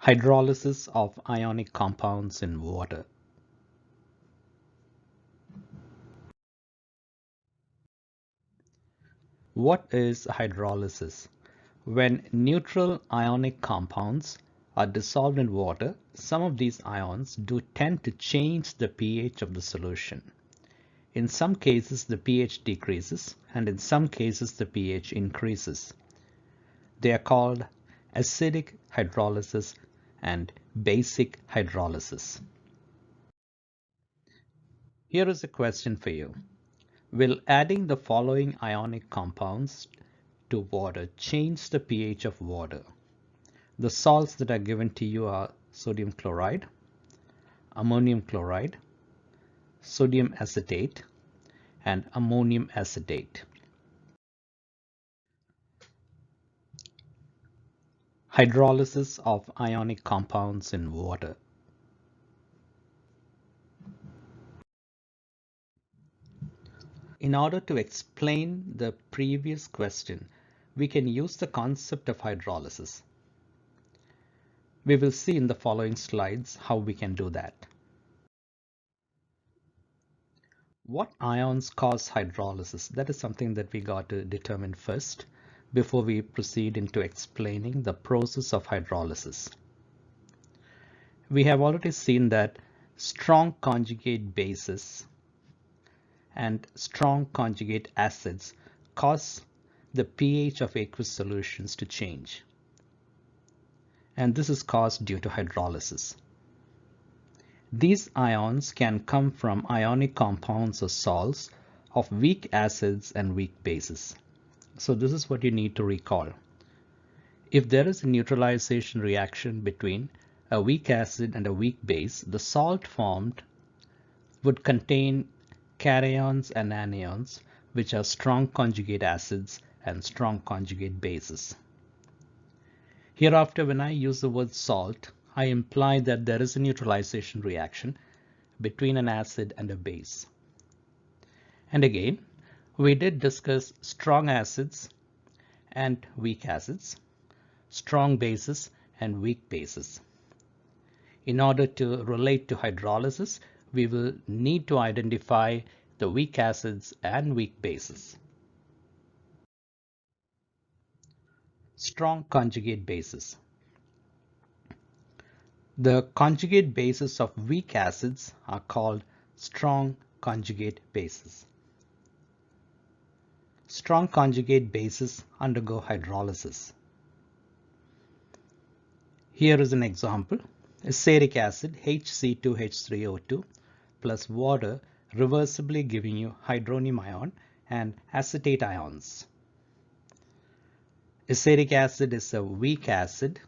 Hydrolysis of ionic compounds in water. What is hydrolysis? When neutral ionic compounds are dissolved in water, some of these ions do tend to change the pH of the solution. In some cases, the pH decreases, and in some cases, the pH increases. They are called acidic hydrolysis and basic hydrolysis. Here is a question for you. Will adding the following ionic compounds to water change the pH of water? The salts that are given to you are sodium chloride, ammonium chloride, sodium acetate, and ammonium acetate. Hydrolysis of ionic compounds in water. In order to explain the previous question, we can use the concept of hydrolysis. We will see in the following slides how we can do that. What ions cause hydrolysis? That is something that we got to determine first before we proceed into explaining the process of hydrolysis. We have already seen that strong conjugate bases and strong conjugate acids cause the pH of aqueous solutions to change. And this is caused due to hydrolysis. These ions can come from ionic compounds or salts of weak acids and weak bases. So this is what you need to recall. If there is a neutralization reaction between a weak acid and a weak base, the salt formed would contain cations and anions, which are strong conjugate acids and strong conjugate bases. Hereafter, when I use the word salt, I imply that there is a neutralization reaction between an acid and a base. And again, we did discuss strong acids and weak acids, strong bases and weak bases. In order to relate to hydrolysis, we will need to identify the weak acids and weak bases. Strong conjugate bases. The conjugate bases of weak acids are called strong conjugate bases. Strong conjugate bases undergo hydrolysis. Here is an example. Acetic acid HC2H3O2 plus water reversibly giving you hydronium ion and acetate ions. Acetic acid is a weak acid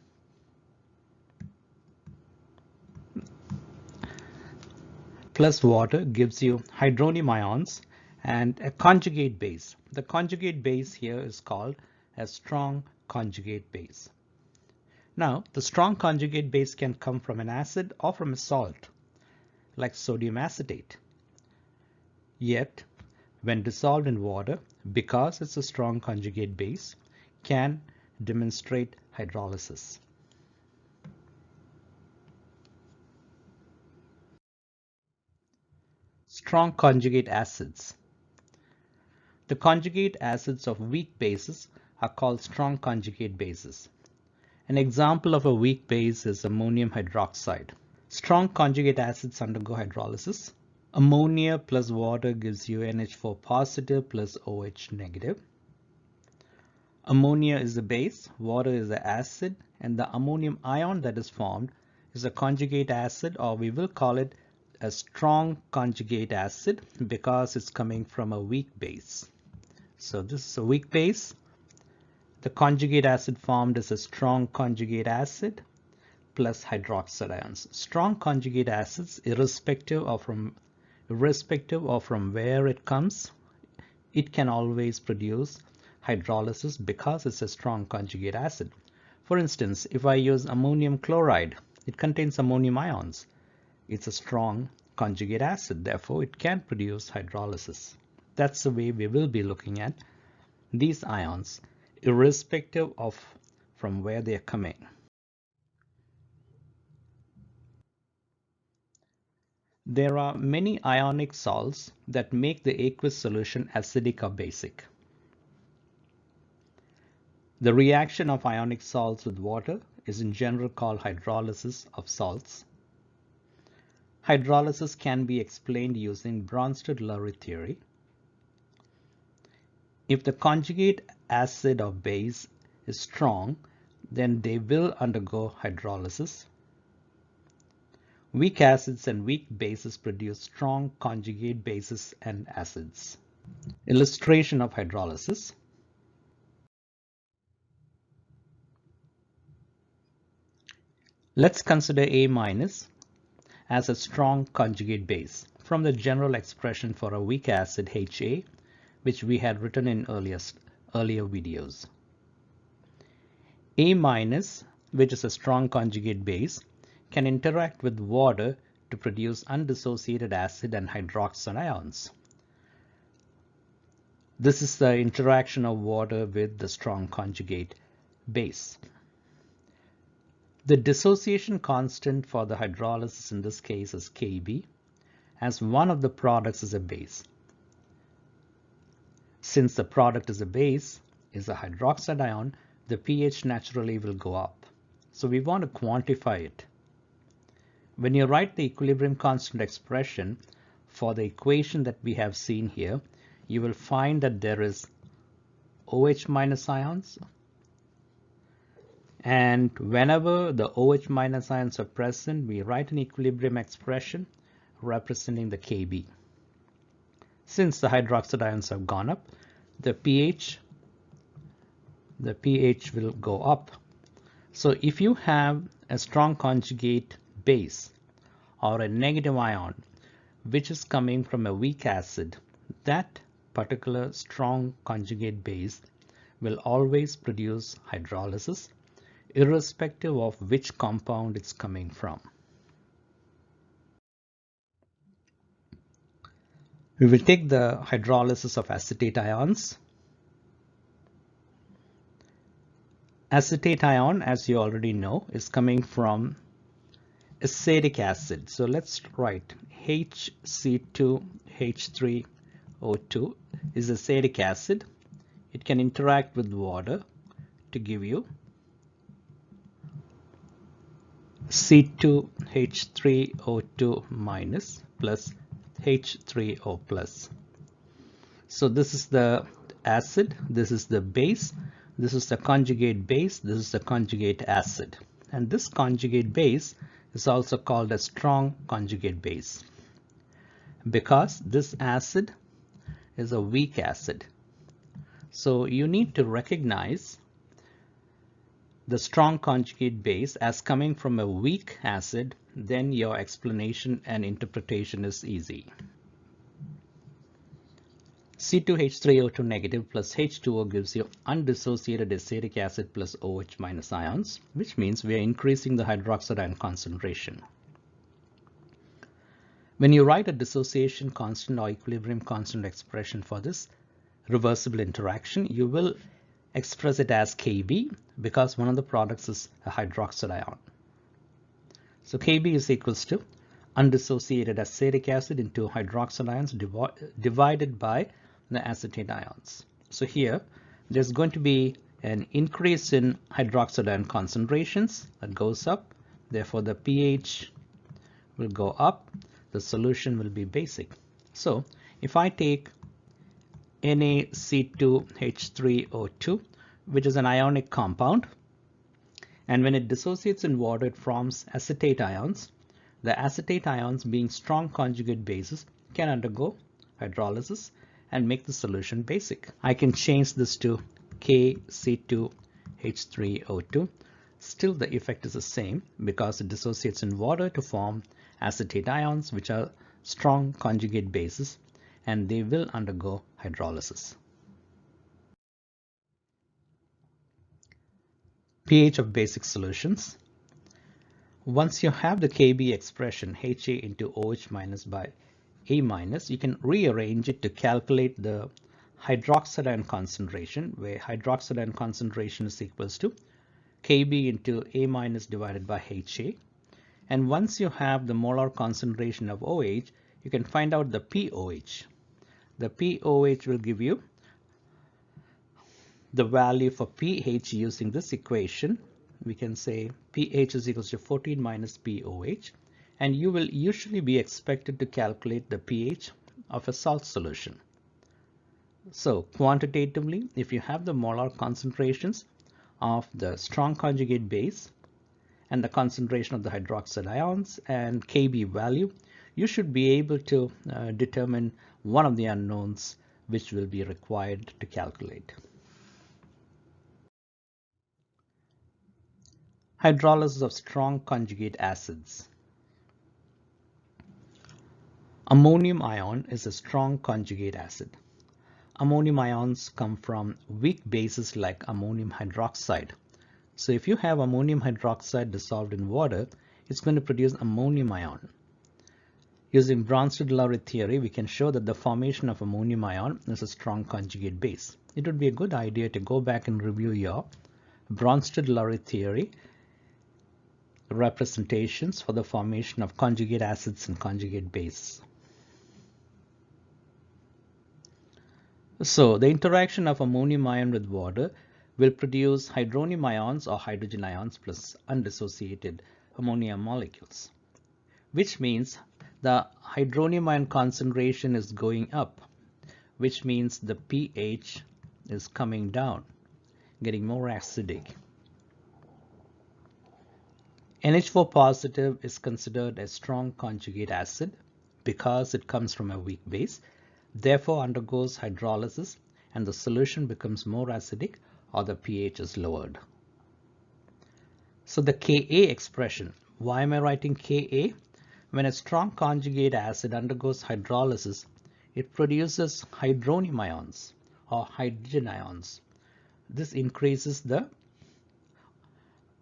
plus water gives you hydronium ions and a conjugate base. The conjugate base here is called a strong conjugate base. Now, the strong conjugate base can come from an acid or from a salt, like sodium acetate. Yet, when dissolved in water, because it's a strong conjugate base, can demonstrate hydrolysis. Strong conjugate acids. The conjugate acids of weak bases are called strong conjugate bases. An example of a weak base is ammonium hydroxide. Strong conjugate acids undergo hydrolysis. Ammonia plus water gives you NH4 positive plus OH negative. Ammonia is the base, water is the acid, and the ammonium ion that is formed is a conjugate acid, or we will call it a strong conjugate acid because it's coming from a weak base. So this is a weak base. The conjugate acid formed is a strong conjugate acid plus hydroxide ions. Strong conjugate acids, irrespective of from where it comes, it can always produce hydrolysis because it's a strong conjugate acid. For instance, if I use ammonium chloride, it contains ammonium ions. It's a strong conjugate acid, therefore it can produce hydrolysis. That's the way we will be looking at these ions, irrespective of from where they are coming. There are many ionic salts that make the aqueous solution acidic or basic. The reaction of ionic salts with water is in general called hydrolysis of salts. Hydrolysis can be explained using Bronsted-Lowry theory. If the conjugate acid or base is strong, then they will undergo hydrolysis. Weak acids and weak bases produce strong conjugate bases and acids. Illustration of hydrolysis. Let's consider A- as a strong conjugate base from the general expression for a weak acid HA, which we had written in earlier videos. A-, which is a strong conjugate base, can interact with water to produce undissociated acid and hydroxide ions. This is the interaction of water with the strong conjugate base. The dissociation constant for the hydrolysis in this case is Kb, as one of the products is a base. Since the product is a base, is a hydroxide ion, the pH naturally will go up. So we want to quantify it. When you write the equilibrium constant expression for the equation that we have seen here, you will find that there is OH- ions, and whenever the OH- ions are present, we write an equilibrium expression representing the Kb. Since the hydroxide ions have gone up, the pH will go up. So if you have a strong conjugate base or a negative ion which is coming from a weak acid, that particular strong conjugate base will always produce hydrolysis irrespective of which compound it's coming from. We will take the hydrolysis of acetate ions. Acetate ion, as you already know, is coming from acetic acid. So let's write HC2H3O2 is acetic acid. It can interact with water to give you C2H3O2 minus plus H3O plus. So this is the acid, this is the base, this is the conjugate base, this is the conjugate acid. And this conjugate base is also called a strong conjugate base because this acid is a weak acid. So you need to recognize the strong conjugate base as coming from a weak acid, then your explanation and interpretation is easy. C2H3O2 negative plus H2O gives you undissociated acetic acid plus OH minus ions, which means we are increasing the hydroxide ion concentration. When you write a dissociation constant or equilibrium constant expression for this reversible interaction, you will express it as Kb because one of the products is a hydroxide ion. So Kb is equals to undissociated acetic acid into hydroxide ions divided by the acetate ions. So here there's going to be an increase in hydroxide ion concentrations that goes up. Therefore the pH will go up. The solution will be basic. So if I take NaC2H3O2, which is an ionic compound, and when it dissociates in water, it forms acetate ions. The acetate ions, being strong conjugate bases, can undergo hydrolysis and make the solution basic. I can change this to KC2H3O2. Still the effect is the same because it dissociates in water to form acetate ions, which are strong conjugate bases, and they will undergo hydrolysis. pH of basic solutions. Once you have the Kb expression HA into OH minus by A minus, you can rearrange it to calculate the hydroxide ion concentration, where hydroxide ion concentration is equals to Kb into A minus divided by HA. And once you have the molar concentration of OH, you can find out the pOH. The pOH will give you the value for pH using this equation. We can say pH is equals to 14 minus pOH, and you will usually be expected to calculate the pH of a salt solution. So quantitatively, if you have the molar concentrations of the strong conjugate base and the concentration of the hydroxide ions and Kb value, you should be able to determine one of the unknowns which will be required to calculate. Hydrolysis of strong conjugate acids. Ammonium ion is a strong conjugate acid. Ammonium ions come from weak bases like ammonium hydroxide. So if you have ammonium hydroxide dissolved in water, it's going to produce ammonium ion. Using Bronsted-Lowry theory, we can show that the formation of ammonium ion is a strong conjugate base. It would be a good idea to go back and review your Bronsted-Lowry theory representations for the formation of conjugate acids and conjugate bases. So the interaction of ammonium ion with water will produce hydronium ions or hydrogen ions plus undissociated ammonia molecules, which means the hydronium ion concentration is going up, which means the pH is coming down, getting more acidic. NH4 positive is considered a strong conjugate acid because it comes from a weak base, therefore undergoes hydrolysis and the solution becomes more acidic or the pH is lowered. So the Ka expression, why am I writing Ka? When a strong conjugate acid undergoes hydrolysis, it produces hydronium ions or hydrogen ions. This increases the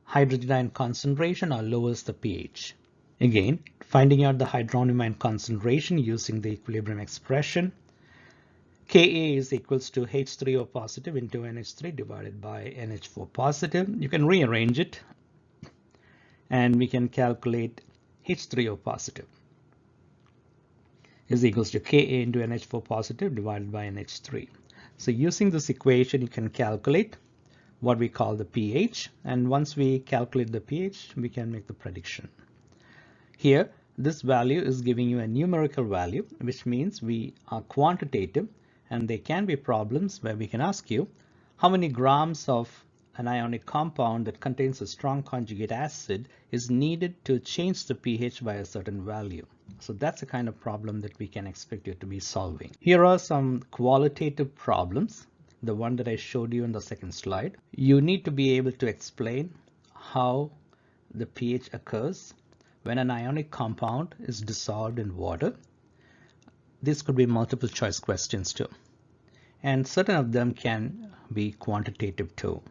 hydrogen ion concentration or lowers the pH. Again, finding out the hydronium ion concentration using the equilibrium expression, Ka is equals to H3O positive into NH3 divided by NH4 positive. You can rearrange it and we can calculate H3O positive is equals to Ka into NH4 positive divided by NH3. So using this equation, you can calculate what we call the pH, and once we calculate the pH, we can make the prediction. Here, this value is giving you a numerical value, which means we are quantitative, and there can be problems where we can ask you how many grams of an ionic compound that contains a strong conjugate acid is needed to change the pH by a certain value. So that's the kind of problem that we can expect you to be solving. Here are some qualitative problems. The one that I showed you in the second slide. You need to be able to explain how the pH occurs when an ionic compound is dissolved in water. These could be multiple choice questions too. And certain of them can be quantitative too.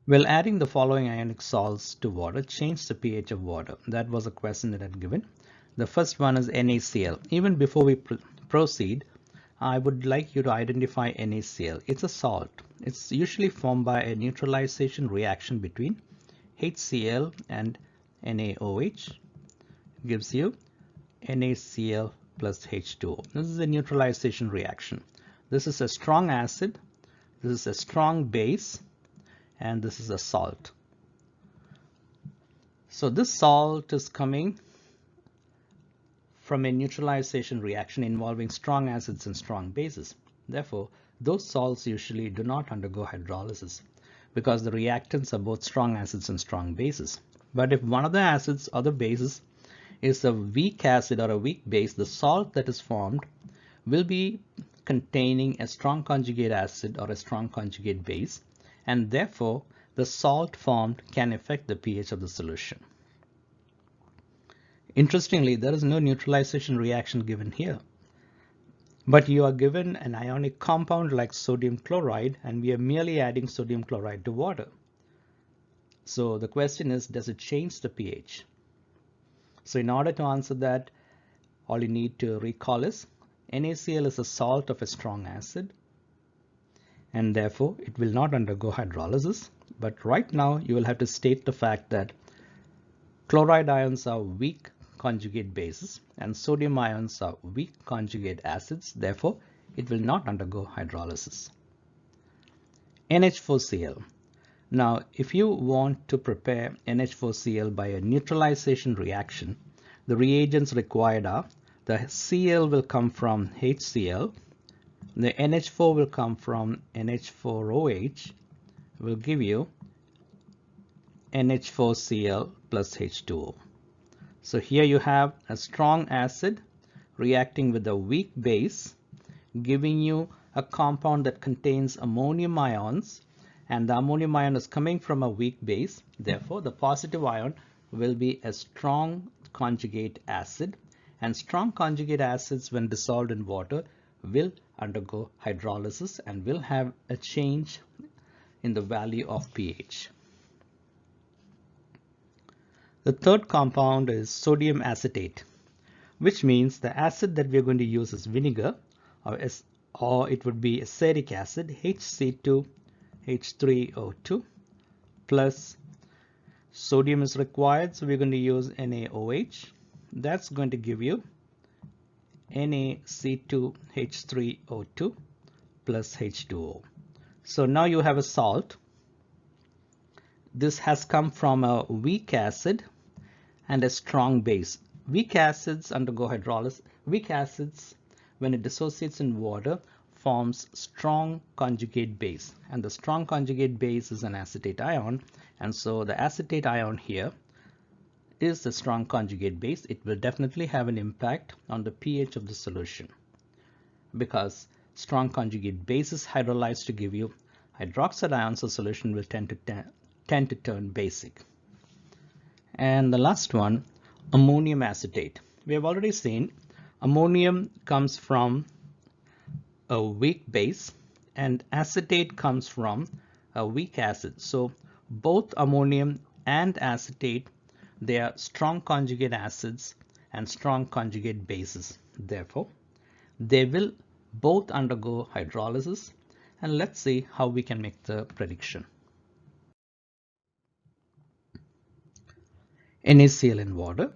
Well, adding the following ionic salts to water change the pH of water. That was a question that I had given. The first one is NaCl. Even before we proceed, I would like you to identify NaCl. It's a salt. It's usually formed by a neutralization reaction between HCl and NaOH. It gives you NaCl plus H2O. This is a neutralization reaction. This is a strong acid. This is a strong base. And this is a salt. So this salt is coming from a neutralization reaction involving strong acids and strong bases. Therefore, those salts usually do not undergo hydrolysis because the reactants are both strong acids and strong bases. But if one of the acids or the bases is a weak acid or a weak base, the salt that is formed will be containing a strong conjugate acid or a strong conjugate base, and therefore the salt formed can affect the pH of the solution. Interestingly, there is no neutralization reaction given here, but you are given an ionic compound like sodium chloride, and we are merely adding sodium chloride to water. So the question is, does it change the pH? So in order to answer that, all you need to recall is NaCl is a salt of a strong acid, and therefore it will not undergo hydrolysis. But right now you will have to state the fact that Chloride ions are weak conjugate bases and sodium ions are weak conjugate acids. Therefore, it will not undergo hydrolysis. NH4Cl. Now, if you want to prepare NH4Cl by a neutralization reaction, the reagents required are the Cl will come from HCl, the NH4 will come from NH4OH, will give you NH4Cl plus H2O. So here you have a strong acid reacting with a weak base, giving you a compound that contains ammonium ions, and the ammonium ion is coming from a weak base. Therefore, the positive ion will be a strong conjugate acid, and strong conjugate acids, when dissolved in water, will undergo hydrolysis and will have a change in the value of pH. The third compound is sodium acetate, which means the acid that we are going to use is vinegar, or it would be acetic acid, HC2H3O2 plus sodium is required, so we're going to use NaOH. That's going to give you NaC2H3O2 plus H2O. So now you have a salt. This has come from a weak acid and a strong base. Weak acids undergo hydrolysis. Weak acids, when it dissociates in water, forms strong conjugate base, and the strong conjugate base is an acetate ion, and so the acetate ion here is the strong conjugate base. It will definitely have an impact on the pH of the solution because strong conjugate base is hydrolyzed to give you hydroxide ions. The solution will tend to turn basic. And the last one, ammonium acetate. We have already seen ammonium comes from a weak base and acetate comes from a weak acid. So both ammonium and acetate, they are strong conjugate acids and strong conjugate bases. Therefore, they will both undergo hydrolysis, and let's see how we can make the prediction. NaCl in water.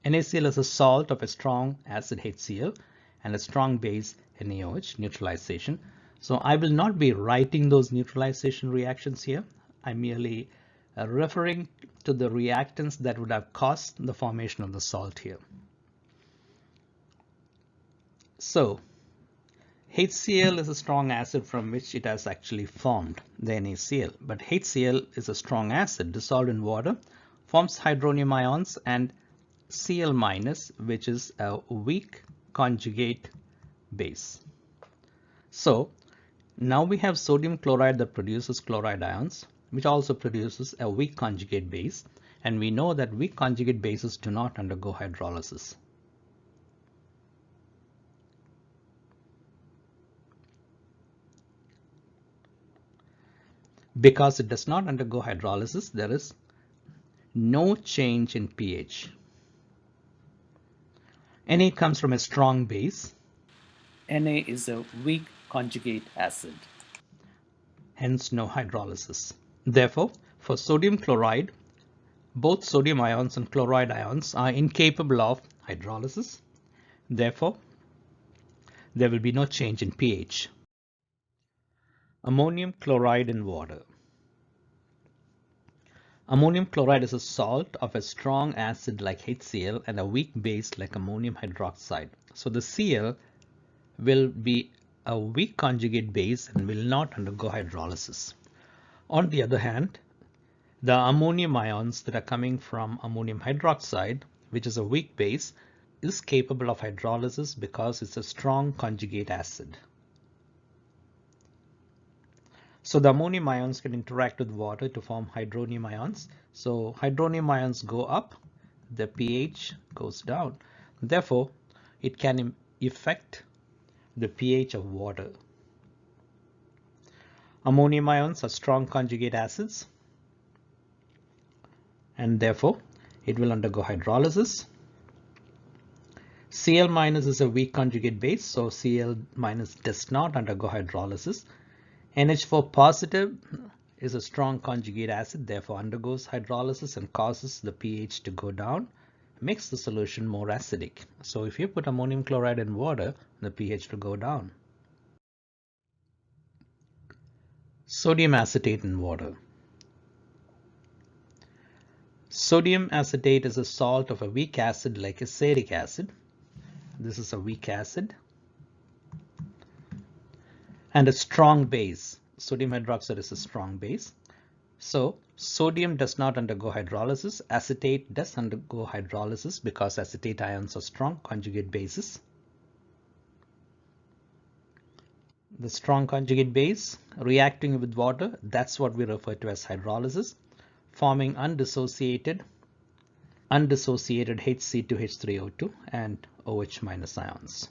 NaCl is a salt of a strong acid HCl and a strong base NaOH, neutralization. So I will not be writing those neutralization reactions here. I'm merely referring to the reactants that would have caused the formation of the salt here. So HCl is a strong acid from which it has actually formed the NaCl, but HCl is a strong acid dissolved in water, forms hydronium ions and Cl minus, which is a weak conjugate base. So now we have sodium chloride that produces chloride ions, which also produces a weak conjugate base, and we know that weak conjugate bases do not undergo hydrolysis. Because it does not undergo hydrolysis, there is no change in pH. Na comes from a strong base. Na is a weak conjugate acid, hence no hydrolysis. Therefore, for sodium chloride, both sodium ions and chloride ions are incapable of hydrolysis. Therefore, there will be no change in pH. Ammonium chloride in water. Ammonium chloride is a salt of a strong acid like HCl and a weak base like ammonium hydroxide. So the Cl will be a weak conjugate base and will not undergo hydrolysis. On the other hand, the ammonium ions that are coming from ammonium hydroxide, which is a weak base, is capable of hydrolysis because it's a strong conjugate acid. So the ammonium ions can interact with water to form hydronium ions. So hydronium ions go up, the pH goes down. Therefore, it can affect the pH of water. Ammonium ions are strong conjugate acids, and therefore it will undergo hydrolysis. Cl minus is a weak conjugate base, so Cl minus does not undergo hydrolysis. NH4 positive is a strong conjugate acid, therefore undergoes hydrolysis and causes the pH to go down, makes the solution more acidic. So if you put ammonium chloride in water, the pH will go down. Sodium acetate in water. Sodium acetate is a salt of a weak acid like acetic acid. This is a weak acid. And a strong base. Sodium hydroxide is a strong base. So sodium does not undergo hydrolysis. Acetate does undergo hydrolysis because acetate ions are strong conjugate bases. The strong conjugate base reacting with water, that's what we refer to as hydrolysis, forming undissociated Hc2H3O2 and OH- ions.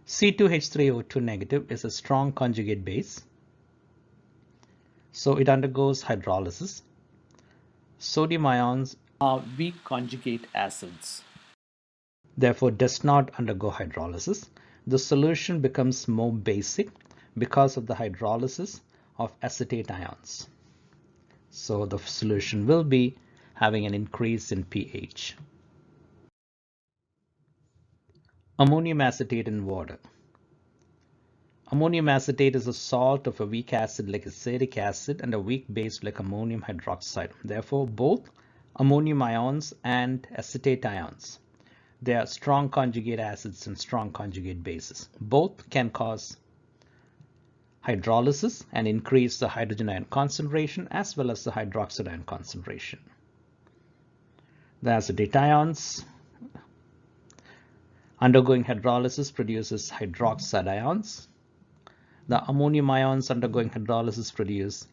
C2H3O2 negative is a strong conjugate base, so it undergoes hydrolysis. Sodium ions are weak conjugate acids. Therefore does not undergo hydrolysis. The solution becomes more basic because of the hydrolysis of acetate ions. So the solution will be having an increase in pH. Ammonium acetate in water. Ammonium acetate is a salt of a weak acid like acetic acid and a weak base like ammonium hydroxide. Therefore, both ammonium ions and acetate ions, they are strong conjugate acids and strong conjugate bases. Both can cause hydrolysis and increase the hydrogen ion concentration as well as the hydroxide ion concentration. The acetate ions undergoing hydrolysis produces hydroxide ions. The ammonium ions undergoing hydrolysis produce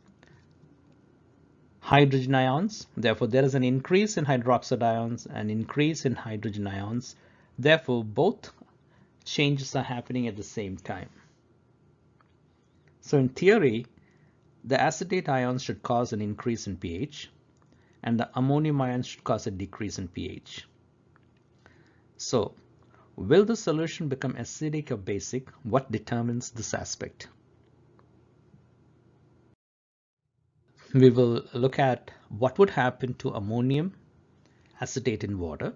hydrogen ions. Therefore, there is an increase in hydroxide ions and increase in hydrogen ions. Therefore, both changes are happening at the same time. So in theory, the acetate ions should cause an increase in pH and the ammonium ions should cause a decrease in pH. So will the solution become acidic or basic? What determines this aspect? We will look at what would happen to ammonium acetate in water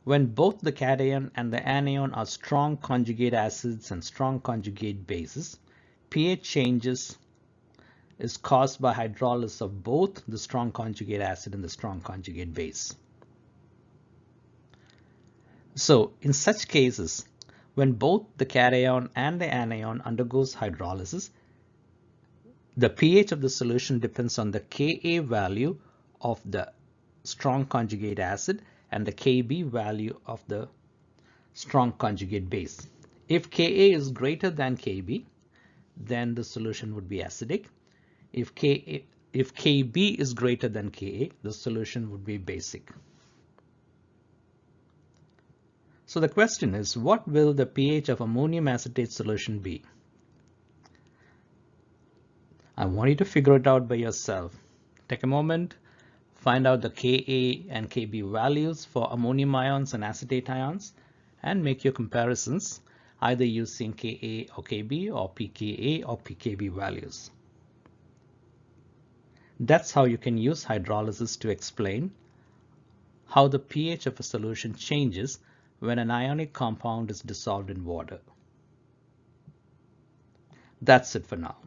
when both the cation and the anion are strong conjugate acids and strong conjugate bases. pH changes is caused by hydrolysis of both the strong conjugate acid and the strong conjugate base. So in such cases, when both the cation and the anion undergoes hydrolysis, the pH of the solution depends on the Ka value of the strong conjugate acid and the Kb value of the strong conjugate base. If Ka is greater than Kb, then the solution would be acidic. If Kb is greater than Ka, the solution would be basic. So the question is, what will the pH of ammonium acetate solution be? I want you to figure it out by yourself. Take a moment, find out the Ka and Kb values for ammonium ions and acetate ions, and make your comparisons either using Ka or Kb or pKa or pKb values. That's how you can use hydrolysis to explain how the pH of a solution changes when an ionic compound is dissolved in water. That's it for now.